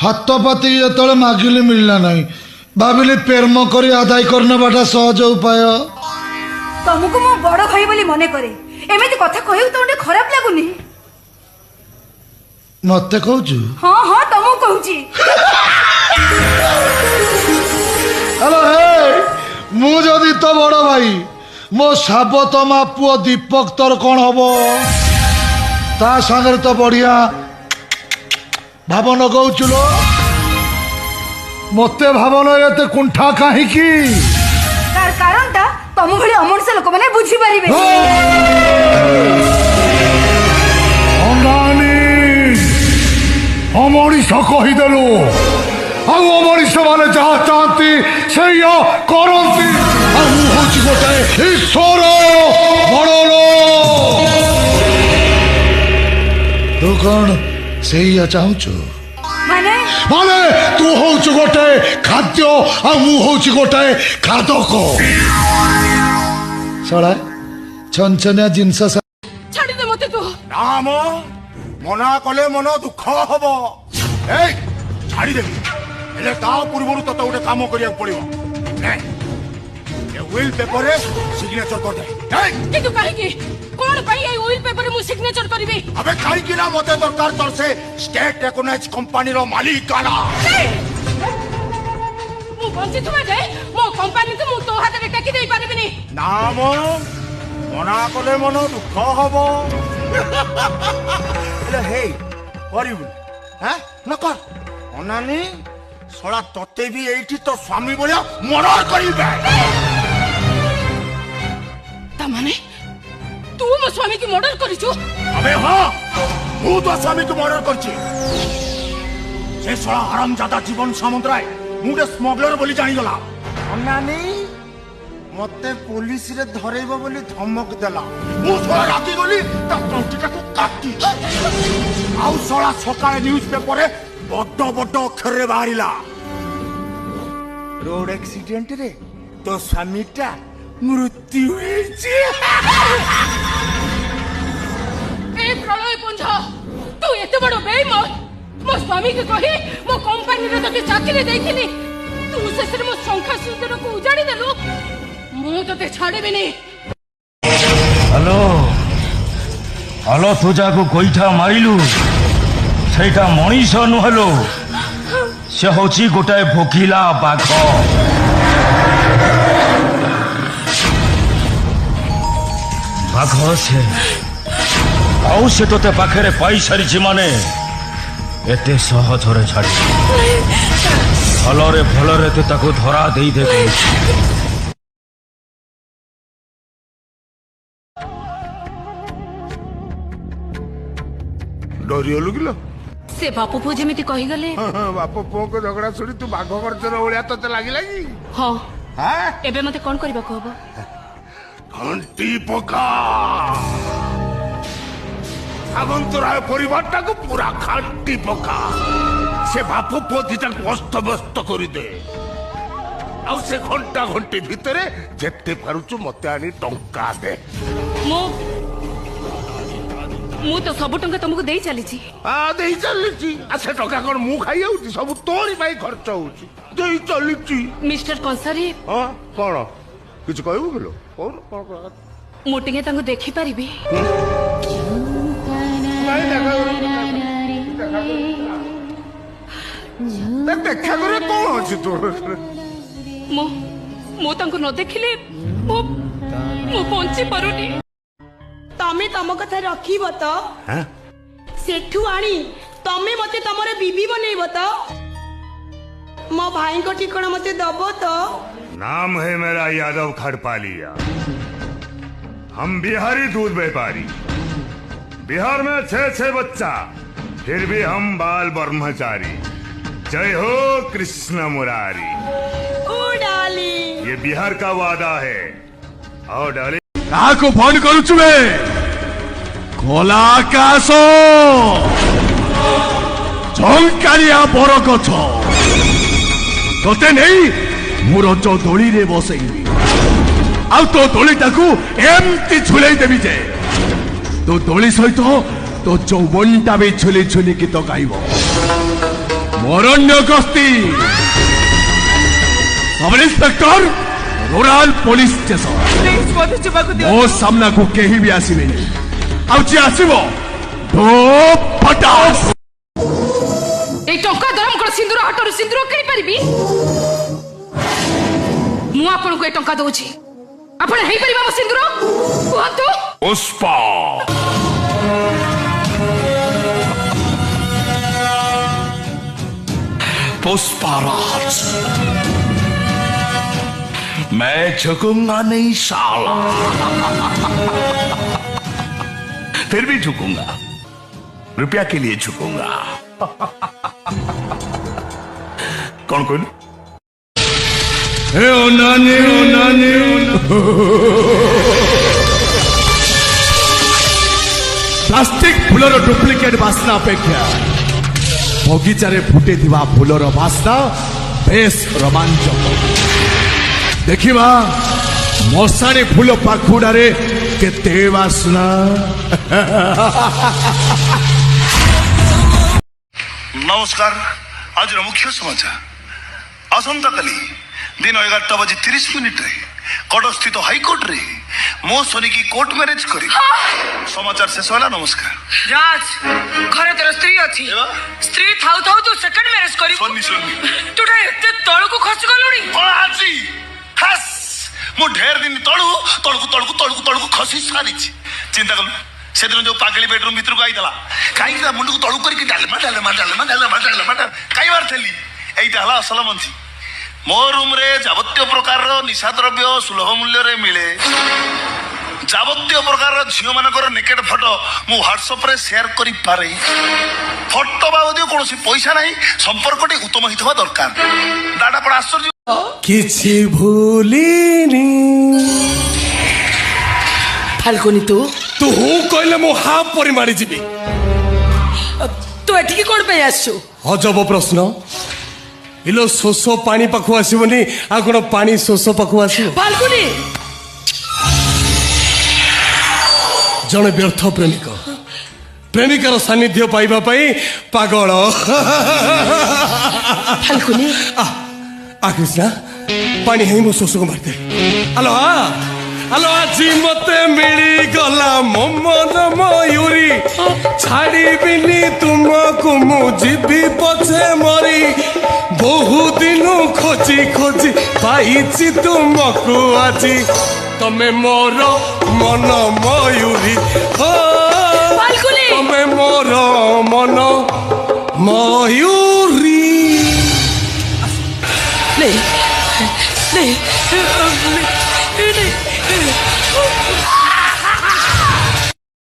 हाथ पाति जो मागिली मिलना नहीं भाविली प्रेम कर आदाय करनेबाटा सहज उपाय। तुमको मो बड़ भाई बोली मने करे एମିତି କଥା କହିउ तो खराब लागुनी। मते कहूचु? हाँ हाँ तुमको कहूची। हेलो हे मु जदि तो बड़ भाई मो साबतमा पुओ दीपक तोर कौन हबो ता संगे तो बढ़िया भावन कहूचुलो मते भावन एते कुंठा काहे की कारण ता तुम भली अमनुष्य लोक माने बुझी परिबे। अंगानी अमनिष कहीदेलु अमनिष माने जहाँ चाहती से करती गोटे ईश्वर बड़लो तू कौन से चाहूचु माने माने तू होचु गोटे खाद्य आ मु होचु गोटे खादक सड़ा छनछनिया जिनस छाड़ी दे मते तू राम मना कले मन दुख हब ए छाड़ी देबी हेले ता पूर्वरु तते गोटे काम करिया पड़िबो नै ए विल पेपर रे सिग्नेचर कर दे ए कितु काहे की कोन पई ए विल पेपर रे मु सिग्नेचर करबी। अबे काई कि ना मते दरकार तोर से स्टेट रिकॉग्नाइज कंपनी रो मालिक आला मु बंची तुमा जाय मो कंपनी को मु तो हाथ रे टेकी देई पारिबिनी। नाम मना कले मन दुख हब हेले हे करिबु हैं न कर अनानी सड़ा तते भी एठी तो स्वामी बोलिया मर्डर करिबे ता माने तू मो स्वामी की मर्डर करिछु? अबे हां मु तो स्वामी को मर्डर करछि से सड़ा हरामजादा जीवन समुद्राय मुडे स्मगलर बोली जानि गला अनानी मते पुलिस रे धरेइबो बोली धमक देला मु सड़ा राती गली ता टंटीटा को काटी आउ सड़ा सकाळे न्यूज़ पेपर रे बड्ड बड्ड अक्षर रे बाहरिला रोड एक्सीडेंट रे तो स्वामीटा मृत्यु होइछि। ए प्रलय पुंज तू एते बड़ बेईमान मो स्वामी के कही मो कंपनी रे तके चाकरी देइथिनी तू सेसरे मो संख्या सुंदर को उजाड़ी देलु मु तते छाड़ेबी नहीं। हेलो हेलो तू जाको गोईठा मारिलु सेटा मनीष नुहलो से होची गोटाए भोकिला बाघ बाघ से आउ से तोते पाखरे पाई सारी माने एते सहजरे छाड़ी भलरे तू ताको धरा देई दे डरियलु किलो से बापू पु जेमिति कहि गले बाप पुओ को झगड़ा सुनी तू बाघ करचर ओळिया तते लागि लागि हां हां एबे मते कोन करबा कहबो घंटी पका सामंतराय परिवारटा को पूरा घंटी पका से बाप पुओ दिटा अस्त व्यस्त करि दे आ से घंटा घंटी भितरे जेते पारुचु मते आनी टंका दे मु तो सब टंका तुमको देई चली छी आ देई चली छी आ से टंका कोन मु खाई आउची सब तोरी भाई खर्च होउची देई चली छी मिस्टर कंसारी हां कोन किछ कहबो गेलो कोन कोन मोटिंगे तांको देखि परिबी देखा करे कोन अछि तोर मो तांको न देखिले मो पहुंची परुनी तमे तम कथा रखिब तो हां सेठू आनी तमे मते तमरे बीबी बनेइब तो मो भाई को ठिकाना मते दबो तो। नाम है मेरा यादव खड़पालिया हम बिहारी दूध व्यापारी बिहार में 6 बच्चा फिर भी हम बाल ब्रह्मचारी जय हो कृष्ण मुरारी ओ डाली ये बिहार का वादा है और डाली काको फोन करूछु बे खोला आकाश झंकारिया बरगछ तोते नहीं मु रज दोली रे बसैबी आ तो दोलीटाकू एमती झुलाई देवी जे तो दोली सहित तो चौबनटा भी झुली झुली गीत गाइब मरण्य गस्ती sub inspector rural police station please मत जीवाक दियो मो सामना को केही भी आसीबे आउची आसीबो दो पटास এই টঙ্কা দরম কোন সিন্দুর হাটରୁ সিন্দুর কিনি পারিবি ମୁଁ ଆପଣଙ୍କୁ ଏ ଟଙ୍କା ଦଉଛି ଆପଣ ହେଇପାରିବ ଆମ ସିନ୍ଦୁର କୁହନ୍ତୁ पुष्पा पुष्पाराज मैं झुकूंगा नहीं साला फिर भी झुकूंगा रुपया के लिए झुकूंगा कौन कौन ए ओनानी प्लास्टिक फूलर डुप्लिकेट बास्ना अपेक्षा बगीचारे फुटे फूलर बास्ना बेस रोमांचक देखिबा मशाणी फूल पाखुड़ारे केते बास्ना नमस्कार आज मुख्य समाचार आसंता काली दिन 11:30 कड़ स्थित हाईकोर्ट रे मो सोनी की कोर्ट मैरिज करी समाचार शेष होला नमस्कार राज घरे तोर स्त्री अछि स्त्री थाउ थाउ तू सेकंड मैरिज करी सोनी सोनी तुटा एते तळको खसी गलुनी आजी हस मो ढेर दिन तळको खसी सारी चिंता कर से दिन जो पागली बेडरूम भीतर को आईला कहीं मुंड को तळु करके डाले कई बार थली एइटा हला असल मंथी मो रूम रे जावत्य प्रकार निशा द्रव्य सुलभ मूल्य रे मिले जावत्य प्रकार झील मानकर नेकेट फोटो मु व्हाट्सएप रे शेयर करि पारे फोटो बाबद कौन पैसा नहीं संपर्कटी उत्तम हितवा दरकार दादा पड़ा आश्चर्य किछि भूलिनी फाल्गुनी तू तू कहले मो हाफ परि मारी जीवी तू एठिकी कोण पे आसछु अजब प्रश्न इलो शोष पानी पाखु आसबनी आ कोन पानी शोष पाखु आसब फाल्गुनी जने व्यर्थ प्रेमिक प्रेमिकार सानिध्य पाइबा पई पागल फाल्गुनी आ कृष्णा पानी है मो शोष को मारते हेलो हेलो আজি मते मिली गला मन मयूरी छाड़ीबिनी तुमको मु जीवी पछे मरी बहु दिन खोजी खोजी पाइछि तुमको आजी तमे मोर मन मयूरी हो तमे मोर मन मयूरी नहीं नहीं नहीं